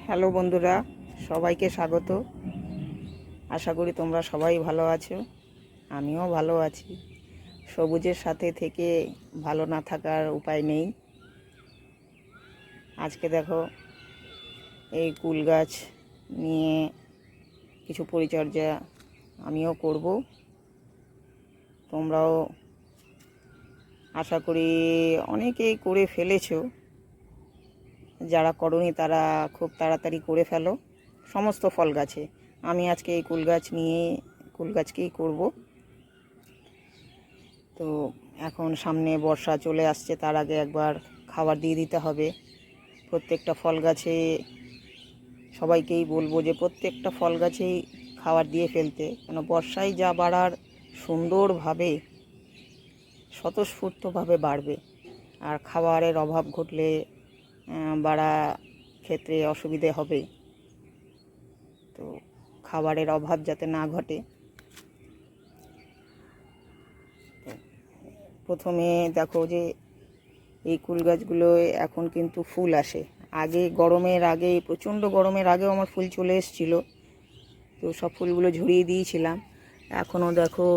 Hello বন্ধুরা, সবাইকে স্বাগত। আশা করি তোমরা সবাই ভালো আছো, আমিও ভালো আছি। সবুজের সাথে থেকে ভালো না থাকার উপায় নেই। আজকে দেখো এই কুল গাছ নিয়ে কিছু পরিচর্যা আমিও করব। তোমরাও আশা করি অনেকেই করে ফেলেছো, যারা করনি তারা খুব তাড়াতাড়ি করে ফেলো সমস্ত ফল গাছে। আমি আজকে এই কুল গাছকেই করব। তো এখন সামনে বর্ষা চলে আসছে, তার আগে একবার খাবার দিয়ে দিতে হবে প্রত্যেকটা ফল গাছে। সবাইকেই বলবো যে প্রত্যেকটা ফল গাছেই খাবার দিয়ে ফেলতে, কেন বর্ষায় যা বাড়ার সুন্দরভাবে স্বতঃস্ফূর্তভাবে বাড়বে। আর খাবারের অভাব ঘটলে বাড়া ক্ষেত্রে অসুবিধে হবে। তো খাবারের অভাব যাতে না ঘটে, প্রথমে দেখো যে এই কুল গাছগুলো এখন কিন্তু ফুল আসে। আগে গরমের আগে, প্রচণ্ড গরমের আগেও আমার ফুল চলে এসেছিলো, তো সব ফুলগুলো ঝরিয়ে দিয়েছিলাম। এখনও দেখো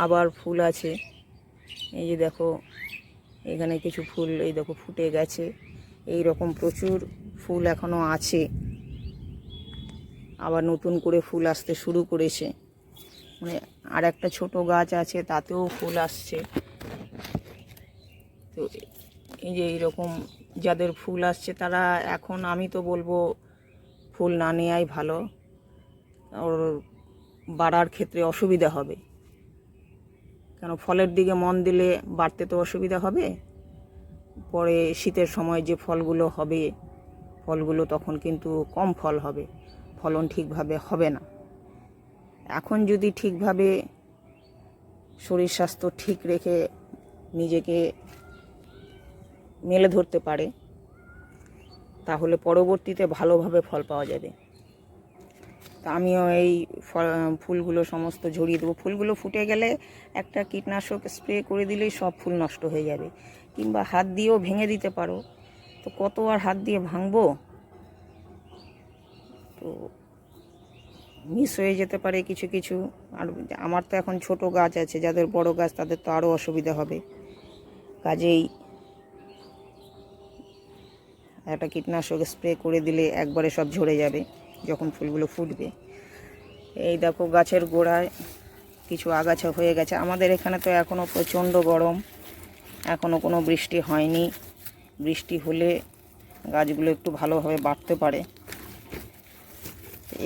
আবার ফুল আছে। এই যে দেখো এখানে কিছু ফুল এই দেখো ফুটে গেছে। এই রকম প্রচুর ফুল এখনও আছে, আবার নতুন করে ফুল আসতে শুরু করেছে। মানে আর একটা ছোট গাছ আছে, তাতেও ফুল আসছে। তো এই যে এইরকম যাদের ফুল আসছে তারা এখন, আমি তো বলবো ফুল না নেওয়াই ভালো। ওর বাড়ার ক্ষেত্রে অসুবিধা হবে, কেন ফলের দিকে মন দিলে বাড়তে তো অসুবিধা হবে। পরে শীতের সময় যে ফলগুলো হবে, ফলগুলো তখন কিন্তু কম ফল হবে, ফলন ঠিকভাবে হবে না। এখন যদি ঠিকভাবে শরীর স্বাস্থ্য ঠিক রেখে নিজেকে মেলে ধরতে পারে, তাহলে পরবর্তীতে ভালোভাবে ফল পাওয়া যাবে। তা আমিও এই ফুলগুলো সমস্ত ঝরিয়ে দেবো। ফুলগুলো ফুটে গেলে একটা কীটনাশক স্প্রে করে দিলেই সব ফুল নষ্ট হয়ে যাবে, কিংবা হাত দিয়েও ভেঙে দিতে পারো। তো কত আর হাত দিয়ে ভাঙবো, তো মিস হয়ে যেতে পারে কিছু কিছু। আর আমার তো এখন ছোট গাছ আছে, যাদের বড় গাছ তাদের তো আরও অসুবিধা হবে। কাজেই একটা কীটনাশক স্প্রে করে দিলে একবারে সব ঝরে যাবে যখন ফুলগুলো ফুটবে। এই দেখো গাছের গোড়ায় কিছু আগাছা হয়ে গেছে। আমাদের এখানে তো এখনও প্রচণ্ড গরম, এখনও কোনো বৃষ্টি হয়নি। বৃষ্টি হলে গাছগুলো একটু ভালোভাবে বাড়তে পারে।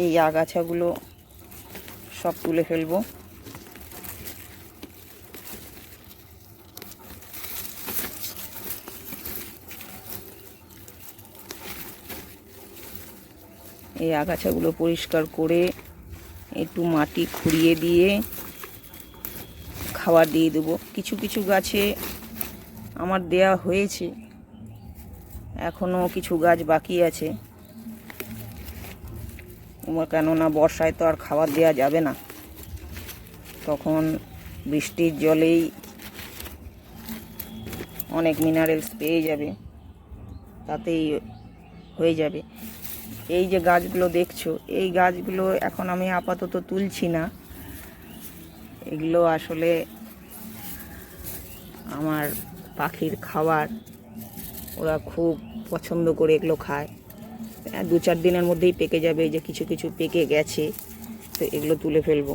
এই আগাছাগুলো সব তুলে ফেলবো। এই আগাছাগুলো পরিষ্কার করে একটু মাটি খুঁড়িয়ে দিয়ে খাবার দিয়ে দেবো। কিছু কিছু গাছে আমার দেয়া হয়েছে, এখনও কিছু গাছ বাকি আছে। কেননা বর্ষায় তো আর খাবার দেওয়া যাবে না, তখন বৃষ্টির জলেই অনেক মিনারেলস পেয়ে যাবে, তাতেই হয়ে যাবে। এই যে গাছগুলো দেখছো, এই গাছগুলো এখন আমি আপাতত তুলছি না। এগুলো আসলে আমার পাখির খাবার, ওরা খুব পছন্দ করে এগুলো খায়। 2-4 দিনের মধ্যেই পেকে যাবে। যে কিছু কিছু পেকে গেছে, তো এগুলো তুলে ফেলবো।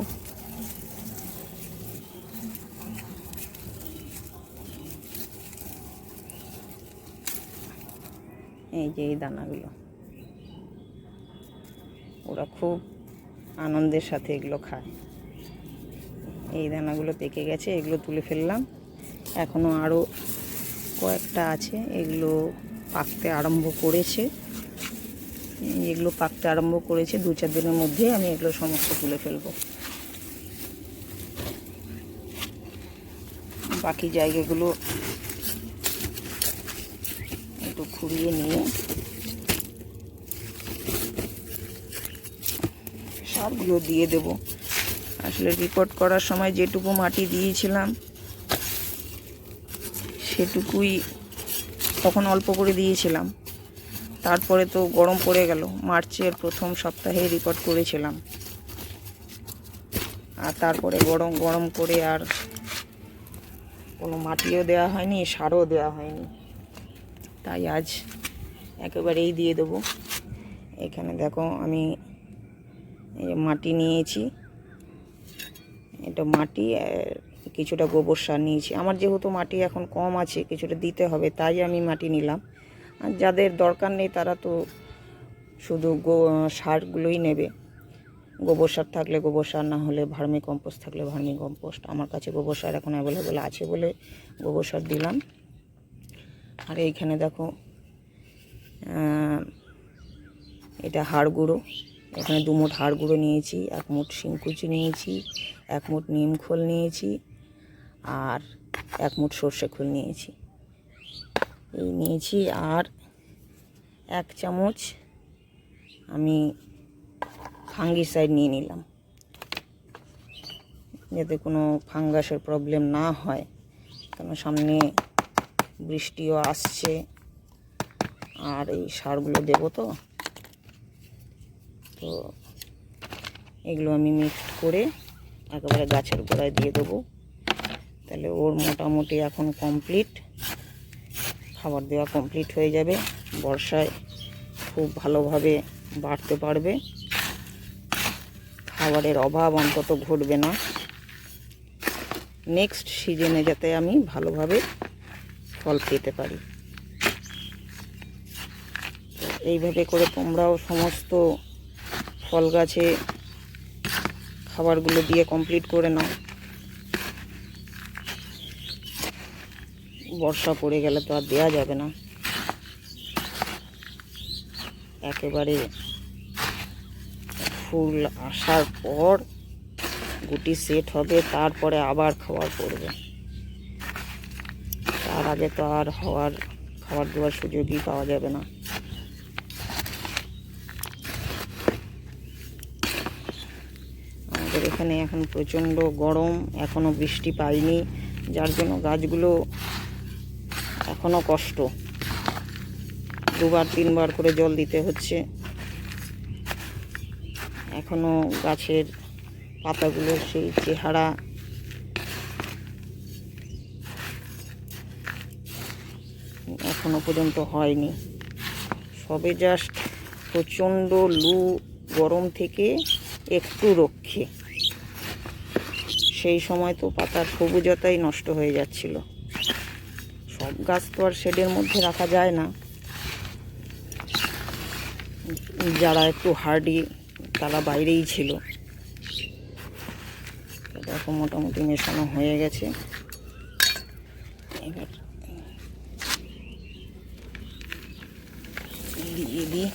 এই যে এই দানাগুলো, ওরা খুব আনন্দের সাথে এগুলো খায়। এই দানাগুলো পেকে গেছে, এগুলো তুলে ফেললাম। এখনও আরও কয়েকটা আছে, এগুলো পাকতে আরম্ভ করেছে। 2-4 দিনের মধ্যে আমি এগুলো সমস্ত তুলে ফেলবো। বাকি জায়গাগুলো একটু খুঁড়িয়ে নিয়ে সারগুলো দিয়ে দেব। আসলে রেকর্ড করার সময় যেটুকু মাটি দিয়েছিলাম সেটুকুই তখন অল্প করে দিয়েছিলাম। তারপরে তো গরম পড়ে গেল, মার্চের প্রথম সপ্তাহে রিপোর্ট করেছিলাম, আর তারপরে গরম গরম করে আর কোনো মাটিও দেওয়া হয়নি, সারও দেওয়া হয়নি। তাই আজ একেবারেই দিয়ে দেবো। এখানে দেখো আমি মাটি নিয়েছি, এটা মাটি, কিছুটা গোবর সার নিয়েছি। আমার যেহেতু মাটি এখন কম আছে, কিছুটা দিতে হবে, তাই আমি মাটি নিলাম। আর যাদের দরকার নেই তারা তো শুধু সারগুলোই নেবে। গোবর সার থাকলে গোবর সার, না হলে ভার্মি কম্পোস্ট থাকলে ভার্মি কম্পোস্ট। আমার কাছে গোবর সার এখন অ্যাভেলেবেল আছে বলে গোবর সার দিলাম। আর এইখানে দেখো এটা হাড় গুঁড়ো, এখানে 2 মুঠ হাড় গুঁড়ো নিয়েছি, 1 মুঠ শিংকুচি নিয়েছি, 1 মুঠ নিম খোল নিয়েছি, আর 1 মুঠ সর্ষে খোল নিয়েছি। এই নিয়েছি। আর 1 চামচ আমি ফাঙ্গিসাইড নিয়ে নিলাম, যাতে কোনো ফাঙ্গাসের প্রবলেম না হয়, কেন সামনে বৃষ্টিও আসছে আর এই সারগুলো দেবো। তো এগুলো আমি মিক্সড করে একেবারে গাছের গোড়ায় দিয়ে দেবো। তাহলে ওর মোটামুটি এখন কমপ্লিট, খাবার দেওয়া কমপ্লিট হয়ে যাবে। বর্ষায় খুব ভালোভাবে বাড়তে পারবে, খাবারের অভাব অন্তত ঘটবে না। নেক্সট সিজনে যাতে আমি ভালোভাবে ফল পেতে পারি। এইভাবে করে তোমরাও সমস্ত ফল গাছে খাবারগুলো দিয়ে কমপ্লিট করে নাও। বর্ষা পড়ে গেলে তো আর দেওয়া যাবে না, একেবারে ফুল আসার পর গুটি সেট হবে, তারপরে আবার খাবার পড়বে। তার আগে তো আর খাবার দেওয়ার সুযোগই পাওয়া যাবে না। আমাদের এখানে এখন প্রচণ্ড গরম, এখনও বৃষ্টি পাইনি, যার জন্য গাছগুলো এখনও কষ্ট, 2-3 বার করে জল দিতে হচ্ছে। এখনও গাছের পাতাগুলোর সেই চেহারা এখনো পর্যন্ত হয়নি, সবে জাস্ট প্রচণ্ড লু গরম থেকে একটু রক্ষে। সেই সময় তো পাতার সবুজতাই নষ্ট হয়ে যাচ্ছিল। সব গাছ তো আর শেডের মধ্যে রাখা যায় না, যারা একটু হার্ডি তারা বাইরেই ছিল। দেখো মোটামুটি মেশানো হয়ে গেছে। এবার দিয়ে দিই।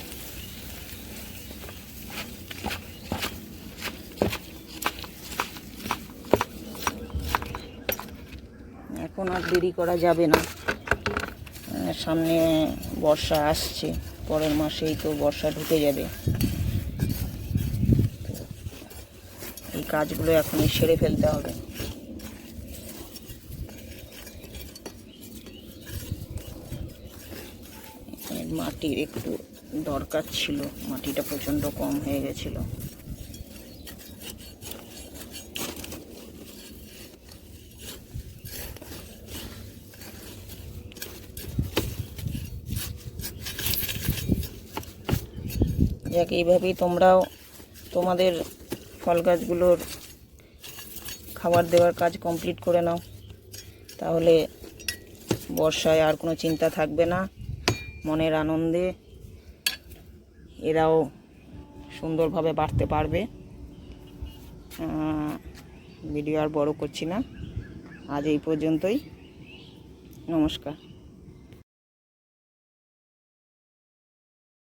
এখন আর দেরি করা যাবে না, সামনে বর্ষা আসছে, পরের মাসেই তো বর্ষা ঢুকে যাবে। এই কাজগুলো এখনই সেরে ফেলতে হবে। মাটির একটু দরকার ছিল, মাটিটা প্রচণ্ড কম হয়ে গেছিল। যাক, এইভাবেই তোমরাও তোমাদের ফল গাছগুলোর খাবার দেওয়ার কাজ কমপ্লিট করে নাও, তাহলে বর্ষায় আর কোনো চিন্তা থাকবে না। মনের আনন্দে এরাও সুন্দরভাবে বাড়তে পারবে। ভিডিও আর বড় করছি না, আজ এই পর্যন্তই। নমস্কার।